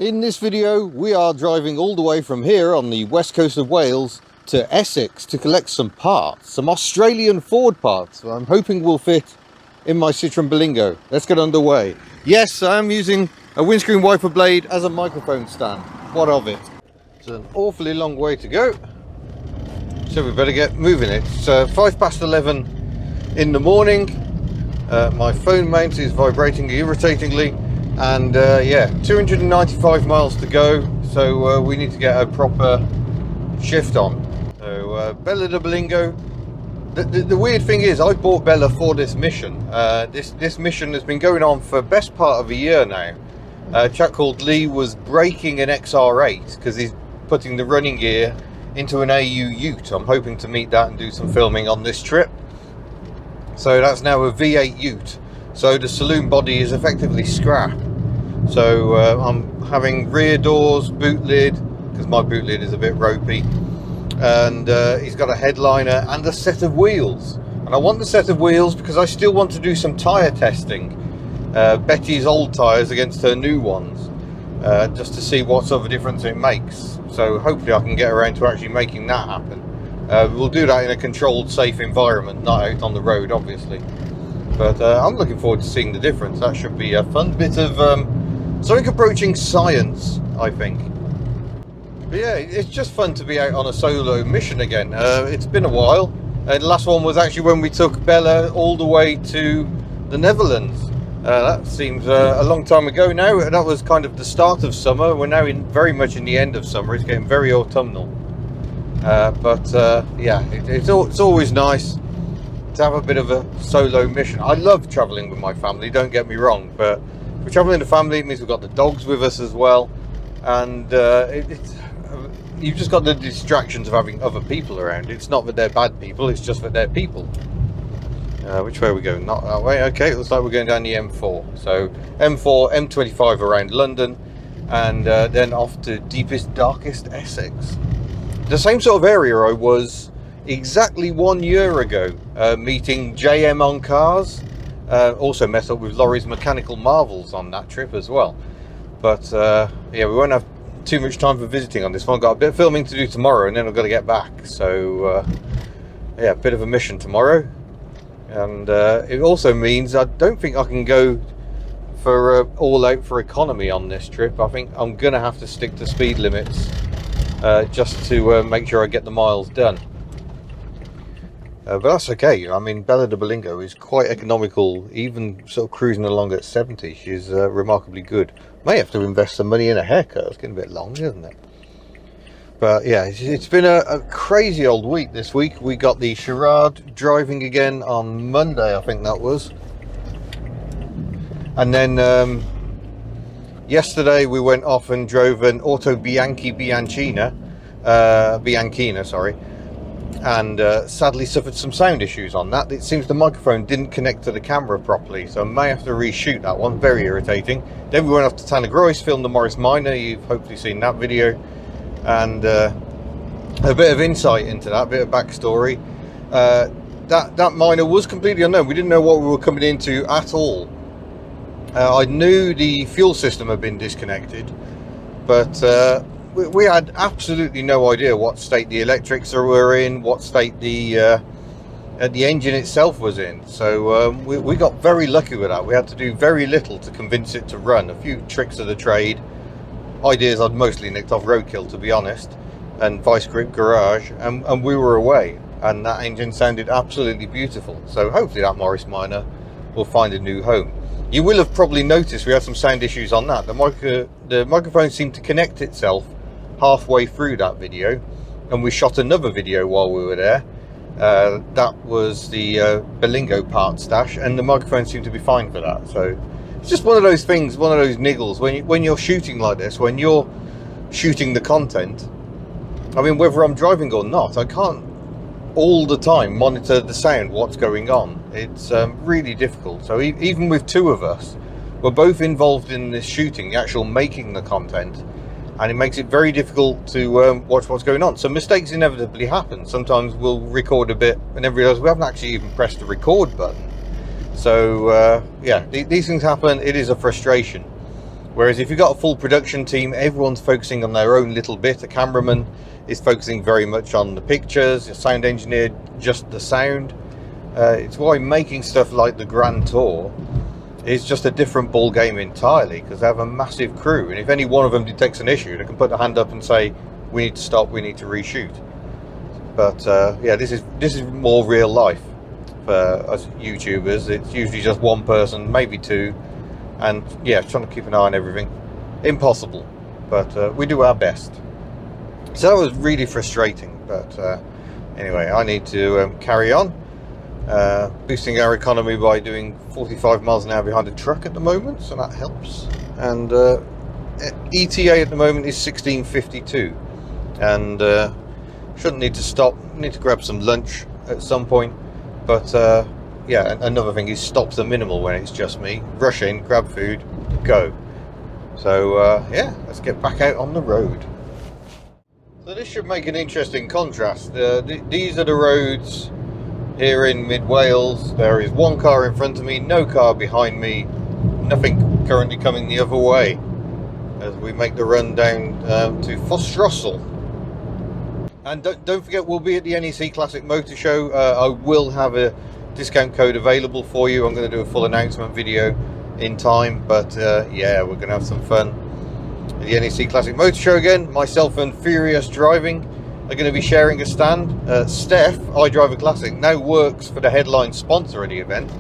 In this video, we are driving all the way from here on the west coast of Wales to Essex to collect some parts, some Australian Ford parts I'm hoping will fit in my Citroen Berlingo. Let's get underway. Yes, I am using a windscreen wiper blade as a microphone stand. What of it? It's an awfully long way to go, so we better get moving. It's 11:05 in the morning. My phone mount is vibrating irritatingly. And yeah, 295 miles to go, so we need to get a proper shift on. So Bella de Berlingo. The weird thing is, I bought Bella for this mission. This mission has been going on for best part of a year now. A chap called Lee was breaking an XR8 because he's putting the running gear into an AU Ute. I'm hoping to meet that and do some filming on this trip. So that's now a V8 Ute. So the saloon body is effectively scrap. So I'm having rear doors, boot lid, because my boot lid is a bit ropey, and he's got a headliner and a set of wheels. And I want the set of wheels because I still want to do some tyre testing, Betty's old tyres against her new ones, just to see what sort of a difference it makes. So hopefully I can get around to actually making that happen. We'll do that in a controlled, safe environment, not out on the road obviously. But I'm looking forward to seeing the difference. That should be a fun bit of something approaching science, I think. But yeah, it's just fun to be out on a solo mission again. It's been a while. The last one was actually when we took Bella all the way to the Netherlands. That seems a long time ago now. That was kind of the start of summer. We're now very much in the end of summer. It's getting very autumnal. But yeah, it's always nice to have a bit of a solo mission. I love travelling with my family, don't get me wrong, but if we're travelling in a family, it means we've got the dogs with us as well, and you've just got the distractions of having other people around. It's not that they're bad people, it's just that they're people. Which way are we going? Not that way. Okay, it looks like we're going down the M4. So M4, M25 around London, and then off to deepest, darkest Essex. The same sort of area I was exactly 1 year ago, meeting JM on Cars. Also met up with Laurie's Mechanical Marvels on that trip as well. But yeah, we won't have too much time for visiting on this one. I've got a bit of filming to do tomorrow, and then I've got to get back. So yeah, a bit of a mission tomorrow. And it also means I don't think I can go for all out for economy on this trip. I think I'm gonna have to stick to speed limits just to make sure I get the miles done. But that's okay. I mean, Bella de Berlingo is quite economical, even sort of cruising along at 70. She's remarkably good. May have to invest some money in a haircut. It's getting a bit long, isn't it? But yeah, it's been a crazy old week this week. We got the charade driving again on Monday, I think that was. And then yesterday we went off and drove an Auto Bianchina, sorry. And sadly suffered some sound issues on that. It seems the microphone didn't connect to the camera properly, so I may have to reshoot that one. Very irritating. Then we went off to Panhard, filmed the Morris Minor. You've hopefully seen that video, and a bit of insight into that, a bit of backstory. That minor was completely unknown. We didn't know what we were coming into at all. I knew the fuel system had been disconnected, but we had absolutely no idea what state the electrics were in, what state the engine itself was in. So we got very lucky with that. We had to do very little to convince it to run. A few tricks of the trade, ideas I'd mostly nicked off roadkill, to be honest, and vice grip garage, and we were away. And that engine sounded absolutely beautiful. So hopefully that Morris Minor will find a new home. You will have probably noticed we had some sound issues on that. The microphone seemed to connect itself halfway through that video, and we shot another video while we were there. That was the Berlingo part stash, and the microphone seemed to be fine for that. So it's just one of those things, one of those niggles when you're shooting like this, when you're shooting the content. I mean, whether I'm driving or not, I can't all the time monitor the sound, what's going on. It's really difficult. So even with two of us, we're both involved in this shooting, the actual making the content, and it makes it very difficult to watch what's going on. So mistakes inevitably happen. Sometimes we'll record a bit and then realize we haven't actually even pressed the record button. So yeah, these things happen. It is a frustration. Whereas if you've got a full production team, everyone's focusing on their own little bit. The cameraman is focusing very much on the pictures, the sound engineer just the sound. It's why making stuff like the Grand Tour is just a different ball game entirely, because they have a massive crew, and if any one of them detects an issue, they can put their hand up and say, we need to stop, we need to reshoot. But yeah, this is more real life for us YouTubers. It's usually just one person, maybe two, and yeah, trying to keep an eye on everything. Impossible, but we do our best. So that was really frustrating, but anyway, I need to carry on. Boosting our economy by doing 45 miles an hour behind a truck at the moment, so that helps. And ETA at the moment is 16:52, and shouldn't need to stop. Need to grab some lunch at some point, but yeah, another thing is stops are minimal when it's just me. Rush in, grab food, go. So yeah, let's get back out on the road. So this should make an interesting contrast. These are the roads here in mid-Wales. There is one car in front of me, no car behind me, nothing currently coming the other way as we make the run down to Fostrosel. And don't forget, we'll be at the NEC Classic Motor Show. I will have a discount code available for you. I'm going to do a full announcement video in time, but yeah, we're going to have some fun at the NEC Classic Motor Show again. Myself and Furious Driving are going to be sharing a stand. Steph, iDriver Classic, now works for the headline sponsor of the event,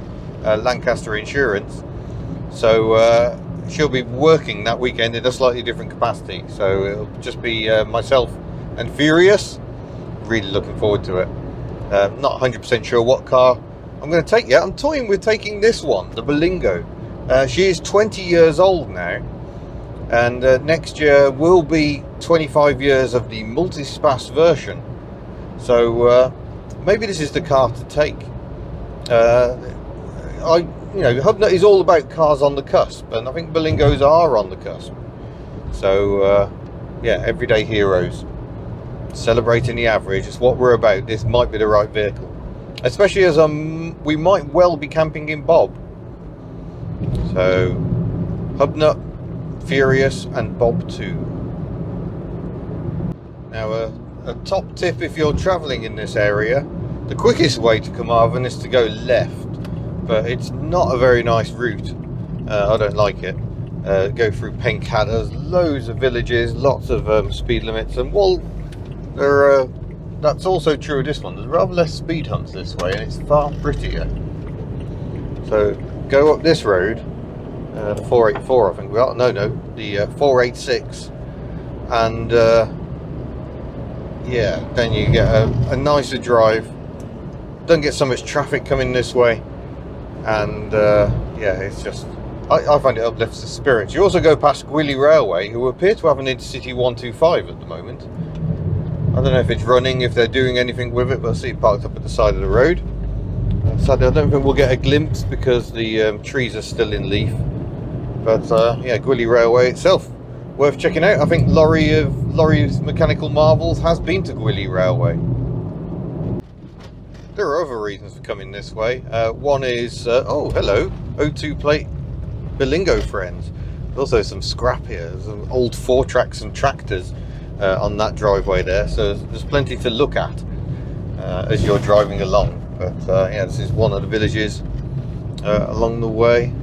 Lancaster Insurance. So she'll be working that weekend in a slightly different capacity. So it'll just be myself and Furious. Really looking forward to it. Not 100% sure what car I'm going to take yet. I'm toying with taking this one, the Berlingo. She is 20 years old now, and next year will be 25 years of the multi-spas version. So maybe this is the car to take. You know, Hubnut is all about cars on the cusp, and I think Berlingos are on the cusp. So yeah, everyday heroes, celebrating the average is what we're about. This might be the right vehicle, especially as we might well be camping in Bob. So Hubnut, Furious and Bob 2. Now a top tip if you're travelling in this area, the quickest way to Carmarthen is to go left, but it's not a very nice route. I don't like it. Go through Panhard. There's loads of villages, lots of speed limits, and while that's also true of this one, there's rather less speed humps this way, and it's far prettier. So go up this road, the 484 I think we are, no, the 486, and yeah, then you get a nicer drive, don't get so much traffic coming this way, and yeah, it's just, I find it uplifts the spirits. You also go past Gwilly Railway, who appear to have an Intercity 125 at the moment. I don't know if it's running, if they're doing anything with it, but I see it parked up at the side of the road. Sadly, I don't think we'll get a glimpse because the trees are still in leaf. But yeah, Gwilly Railway itself, worth checking out. I think Laurie's Mechanical Marvels has been to Gwilly Railway. There are other reasons for coming this way. One is, oh hello, O2 plate Berlingo friends. There's also some scrap here, some old 4-tracks and tractors on that driveway there, so there's plenty to look at as you're driving along. But yeah, this is one of the villages along the way.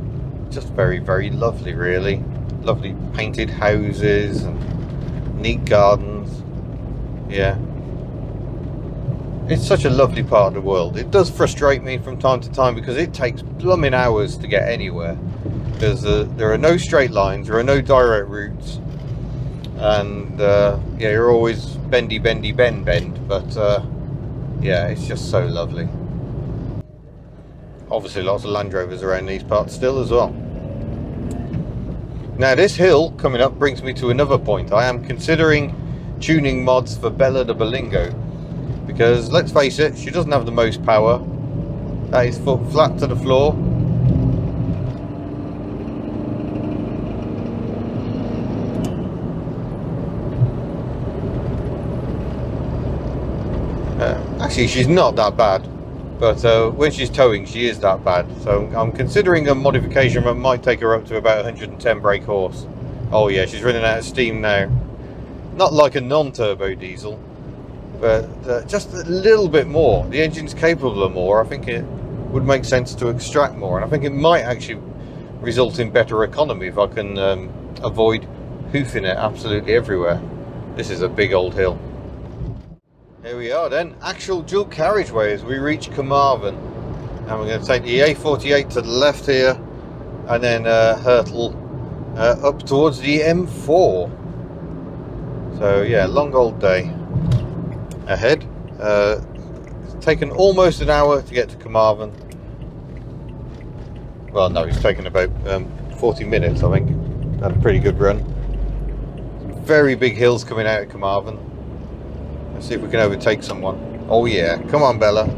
Just very, very lovely, really. Lovely painted houses and neat gardens. Yeah, it's such a lovely part of the world. It does frustrate me from time to time because it takes blooming hours to get anywhere, because there are no straight lines, there are no direct routes, and yeah, you're always bendy, bend, but yeah, it's just so lovely. Obviously lots of Land Rovers around these parts still as well. Now this hill coming up brings me to another point. I am considering tuning mods for Bella the Berlingo, because let's face it, she doesn't have the most power. That is foot flat to the floor. Actually, she's not that bad, but when she's towing, she is that bad. So I'm considering a modification that might take her up to about 110 brake horse. Oh yeah, she's running out of steam now. Not like a non-turbo diesel, but just a little bit more. The engine's capable of more. I think it would make sense to extract more, and I think it might actually result in better economy if I can avoid hoofing it absolutely everywhere. This is a big old hill. Here we are then, actual dual carriageway as we reach Carmarthen, and we're going to take the A48 to the left here, and then hurtle up towards the M4. So yeah, long old day ahead. It's taken almost an hour to get to Carmarthen. Well, no, it's taken about 40 minutes, I think. Had a pretty good run. Some very big hills coming out of Carmarthen. Let's see if we can overtake someone. Oh yeah, come on Bella.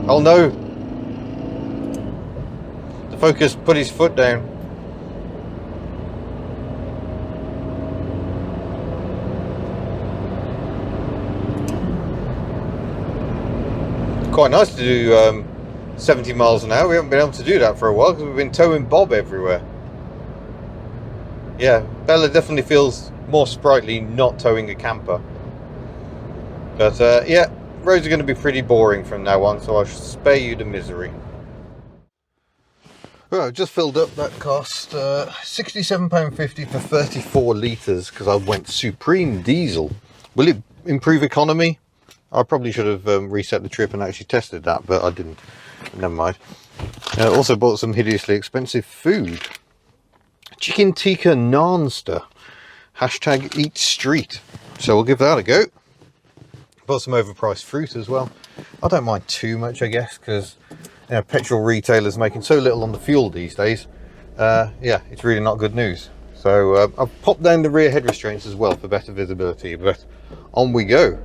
Oh no! The Focus put his foot down. Quite nice to do 70 miles an hour. We haven't been able to do that for a while because we've been towing Bob everywhere. Yeah, Bella definitely feels more sprightly not towing a camper. But yeah, roads are going to be pretty boring from now on, so I shall spare you the misery. Well, I've just filled up. That cost £67.50 for 34 litres because I went Supreme Diesel. Will it improve economy? I probably should have reset the trip and actually tested that, but I didn't. Never mind. Also bought some hideously expensive food. Chicken tikka naanster. Hashtag eat street. So we'll give that a go. Bought some overpriced fruit as well. I don't mind too much, I guess, because you know, petrol retailers making so little on the fuel these days. Yeah, it's really not good news. So I've popped down the rear head restraints as well for better visibility, but on we go.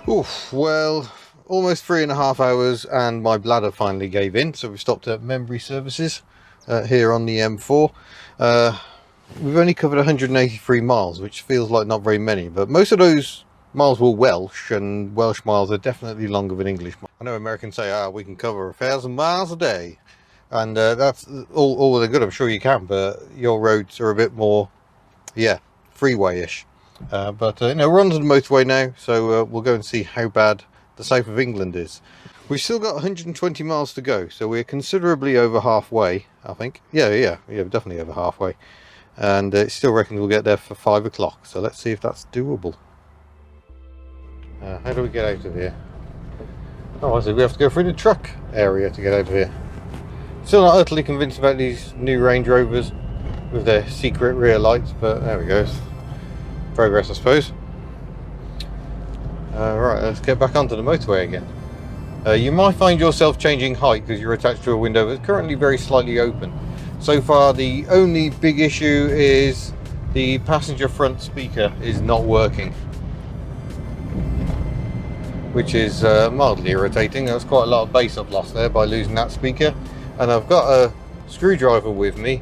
Oof, well, almost 3.5 hours and my bladder finally gave in, so we stopped at Membry Services here on the M4. We've only covered 183 miles, which feels like not very many, but most of those miles were Welsh, and Welsh miles are definitely longer than English miles. I know Americans say, we can cover 1,000 miles a day, and that's all well and good. I'm sure you can, but your roads are a bit more, yeah, freeway-ish. But you know, we're on the motorway now, so we'll go and see how bad the south of England is. We've still got 120 miles to go, so we're considerably over halfway, I think. Yeah, definitely over halfway. And it still reckons we'll get there for 5 o'clock, so let's see if that's doable. How do we get out of here? Oh, I see we have to go through the truck area to get out of here. Still not utterly convinced about these new Range Rovers with their secret rear lights, but there we go. Progress, I suppose. Right, let's get back onto the motorway again. You might find yourself changing height because you're attached to a window that's currently very slightly open. So far, the only big issue is the passenger front speaker is not working, which is mildly irritating. There's quite a lot of bass I've lost there by losing that speaker. And I've got a screwdriver with me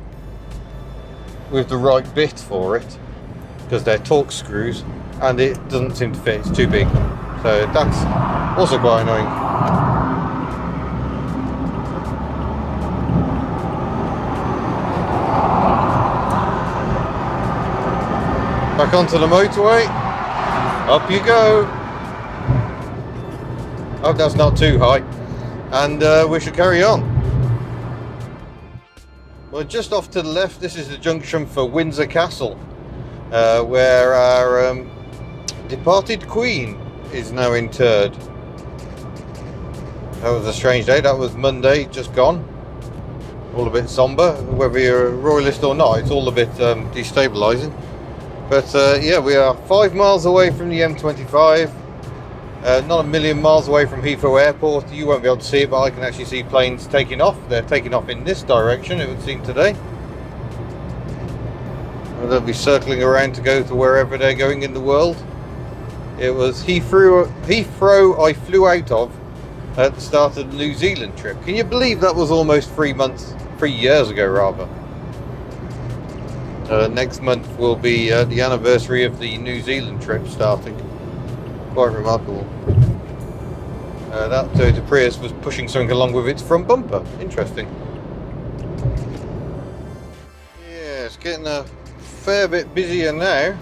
with the right bit for it, because they're Torx screws, and it doesn't seem to fit, it's too big. So that's also quite annoying. Back onto the motorway, up you go. Hope that's not too high, and we should carry on. Well, just off to the left, this is the junction for Windsor Castle. Where our departed Queen is now interred. That was a strange day. That was Monday, just gone. All a bit somber. Whether you're a royalist or not, it's all a bit destabilising. But yeah, we are 5 miles away from the M25. Not a million miles away from Heathrow Airport. You won't be able to see it, but I can actually see planes taking off. They're taking off in this direction, it would seem, today. And they'll be circling around to go to wherever they're going in the world. It was Heathrow I flew out of at the start of the New Zealand trip. Can you believe that was almost 3 years ago rather? Next month will be the anniversary of the New Zealand trip starting. Quite remarkable. That Toyota Prius was pushing something along with its front bumper. Interesting. Yeah, it's getting a fair bit busier now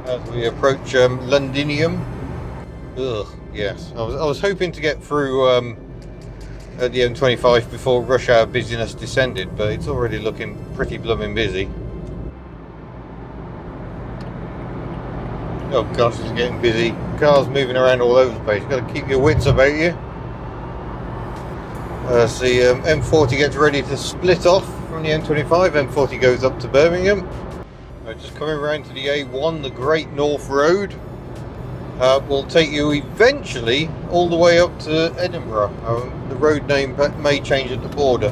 as we approach Londinium. Ugh, yes. I was hoping to get through at the M25 before rush hour busyness descended, but it's already looking pretty blooming busy. Oh gosh, it's getting busy. Cars moving around all over the place. You've got to keep your wits about you. See, M40 gets ready to split off from the M25. M40 goes up to Birmingham. Just coming around to the A1, the Great North Road. Will take you eventually all the way up to Edinburgh. The road name may change at the border.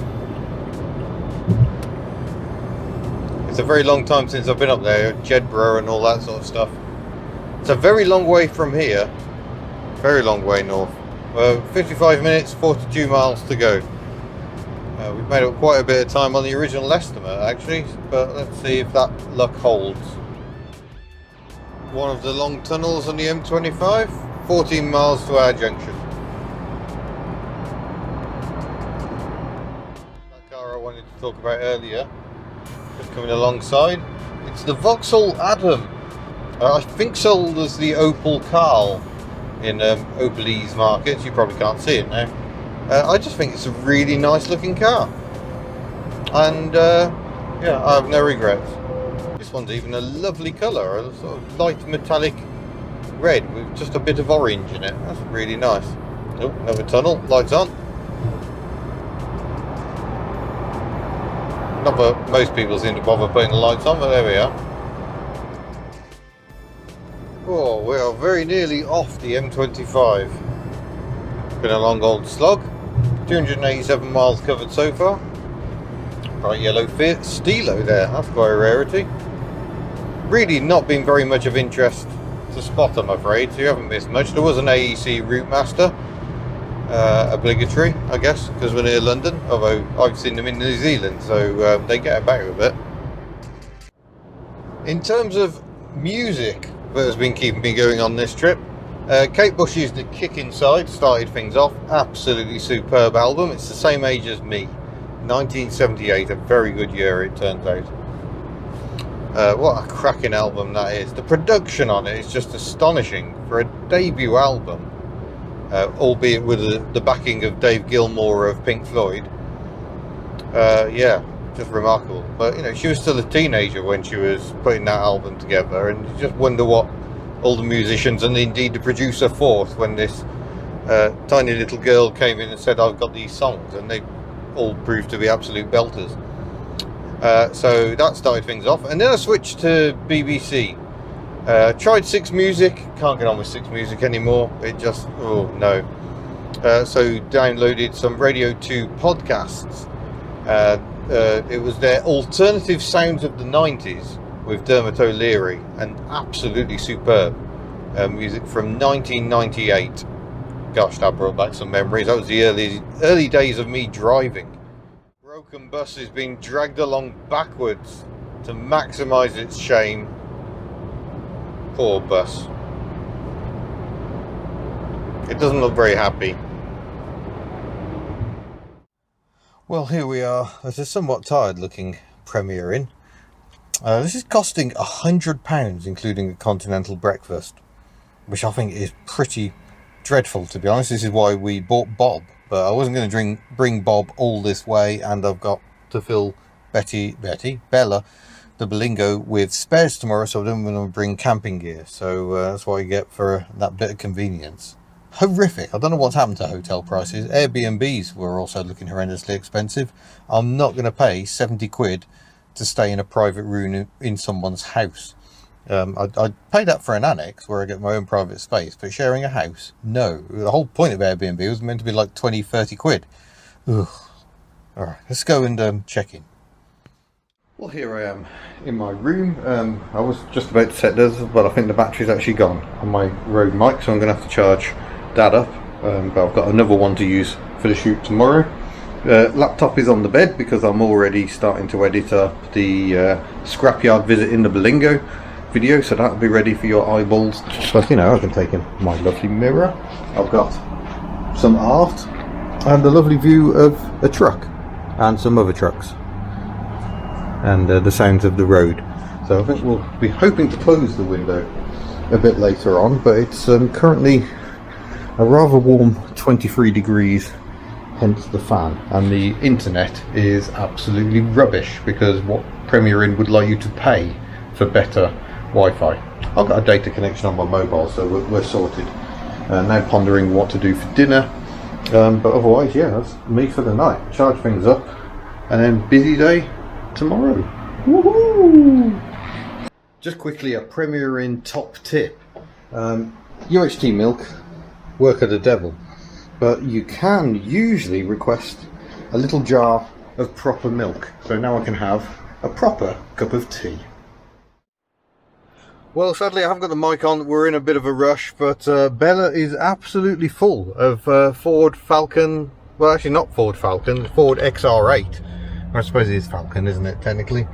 It's a very long time since I've been up there, Jedburgh and all that sort of stuff. It's a very long way from here, very long way north. 55 minutes, 42 miles to go. We've made up quite a bit of time on the original estimate actually, but let's see if that luck holds. One of the long tunnels on the M25, 14 miles to our junction. That car I wanted to talk about earlier, just coming alongside. It's the Vauxhall Adam. I think sold as the Opel Carl in Opelese markets. You probably can't see it now. I just think it's a really nice looking car. And yeah, I have no regrets. This one's even a lovely colour, a sort of light metallic red with just a bit of orange in it. That's really nice. Oh, another tunnel, lights on. Not that most people seem to bother putting the lights on, but there we are. Oh, we are very nearly off the M25. Been a long old slog. 287 miles covered so far. Bright yellow Stilo there, that's quite a rarity. Really not been very much of interest to spot, I'm afraid, so you haven't missed much. There was an AEC Route Master, obligatory, I guess, because we're near London, although I've seen them in New Zealand, so they get about a bit. In terms of music that has been keeping me going on this trip, Kate Bush's The Kick Inside started things off. Absolutely superb album. It's the same age as me, 1978, a very good year it turns out. What a cracking album that is. The production on it is just astonishing for a debut album, albeit with the backing of Dave Gilmour of Pink Floyd. Yeah, just remarkable. But you know, she was still a teenager when she was putting that album together, and you just wonder what all the musicians and indeed the producer thought when this tiny little girl came in and said, I've got these songs, and they all proved to be absolute belters. So that started things off, and then I switched to BBC. Tried Six Music, can't get on with Six Music anymore. It just, oh no. So downloaded some Radio 2 podcasts. It was their Alternative Sounds of the 90s with Dermot O'Leary, and absolutely superb music from 1998. Gosh, that brought back some memories. That was the early days of me driving. Broken bus is being dragged along backwards to maximise its shame. Poor bus. It doesn't look very happy. Well, here we are at a somewhat tired looking Premier Inn. This is costing £100, including a continental breakfast, which I think is pretty dreadful, to be honest. This is why we bought Bob, but I wasn't going to bring Bob all this way, and I've got to fill Bella the Berlingo with spares tomorrow, so I don't want to bring camping gear. So that's what you get for that bit of convenience. Horrific. I don't know what's happened to hotel prices. Airbnbs were also looking horrendously expensive. I'm not going to pay 70 quid to stay in a private room in someone's house. I'd pay that for an annex where I get my own private space, but sharing a house, no. The whole point of Airbnb was meant to be like 20-30 quid. Ugh. Alright, let's go and check in. Well, here I am in my room. I was just about to set this, but I think the battery's actually gone on my Rode mic, so I'm going to have to charge that up. But I've got another one to use for the shoot tomorrow. Laptop is on the bed because I'm already starting to edit up the scrapyard visit in the Berlingo video, so that'll be ready for your eyeballs. But you know, I can take in my lovely mirror. I've got some art and a lovely view of a truck and some other trucks and the sounds of the road. So I think we'll be hoping to close the window a bit later on, but it's currently a rather warm 23 degrees, hence the fan, and the internet is absolutely rubbish because what Premier Inn would like you to pay for better Wi-Fi. I've got a data connection on my mobile, so we're sorted. Now pondering what to do for dinner, but otherwise, yeah, that's me for the night. Charge things up, and then busy day tomorrow. Woohoo! Just quickly, a Premier Inn top tip. UHT milk work at the devil, but you can usually request a little jar of proper milk, so now I can have a proper cup of tea. Well, sadly I haven't got the mic on. We're in a bit of a rush, but Bella is absolutely full of Ford Falcon. Well, actually not Ford Falcon, Ford XR8. I suppose it is Falcon, isn't it, technically?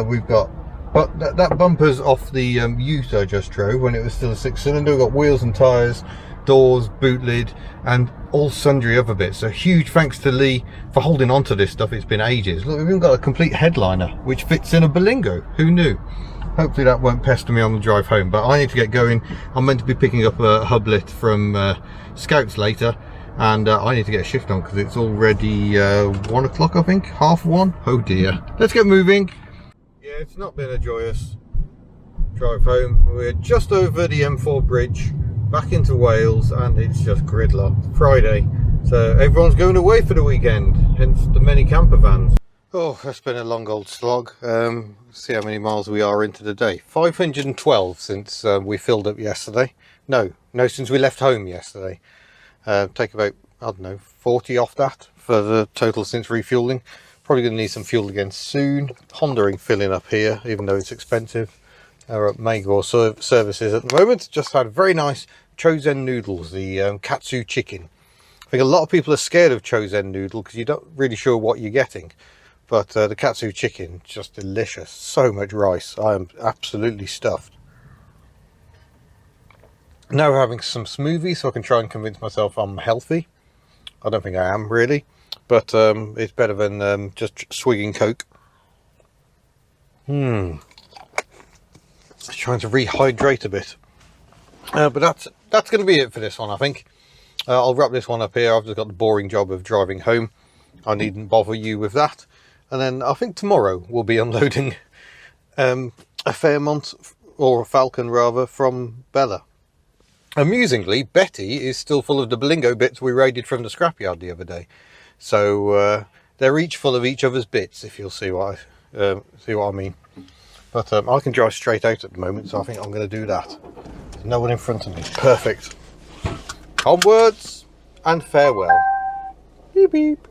We've got, but that bumper's off the Ute I just drove when it was still a 6-cylinder. We've got wheels and tyres, doors, boot lid, and all sundry other bits. So huge thanks to Lee for holding on to this stuff. It's been ages. Look, we've even got a complete headliner which fits in a Berlingo. Who knew? Hopefully that won't pester me on the drive home, but I need to get going. I'm meant to be picking up a Hubnut from Scouts later, and I need to get a shift on because it's already 1 o'clock, I think, 1:30. Oh dear. Let's get moving. Yeah, it's not been a joyous drive home. We're just over the M4 bridge, back into Wales, and it's just gridlock. Friday, so everyone's going away for the weekend, hence the many camper vans. Oh, that's been a long old slog. See how many miles we are into the day. 512 since we filled up yesterday. No, since we left home yesterday. Take about, I don't know, 40 off that for the total since refueling. Probably going to need some fuel again soon. Pondering filling up here, even though it's expensive. Our Magor services at the moment. Just had very nice Chosen noodles, the katsu chicken. I think a lot of people are scared of Chosen noodle because you're not really sure what you're getting. But the katsu chicken, just delicious. So much rice. I am absolutely stuffed. Now we're having some smoothies so I can try and convince myself I'm healthy. I don't think I am really, but it's better than just swigging Coke. Trying to rehydrate a bit. But that's going to be it for this one, I think. I'll wrap this one up here. I've just got the boring job of driving home. I needn't bother you with that. And then I think tomorrow we'll be unloading a Fairmont, or a Falcon rather, from Bella. Amusingly, Betty is still full of the Berlingo bits we raided from the scrapyard the other day. So they're each full of each other's bits, if you'll see what I mean. But I can drive straight out at the moment, so I think I'm going to do that. There's no one in front of me. Perfect. Onwards and farewell. Beep beep.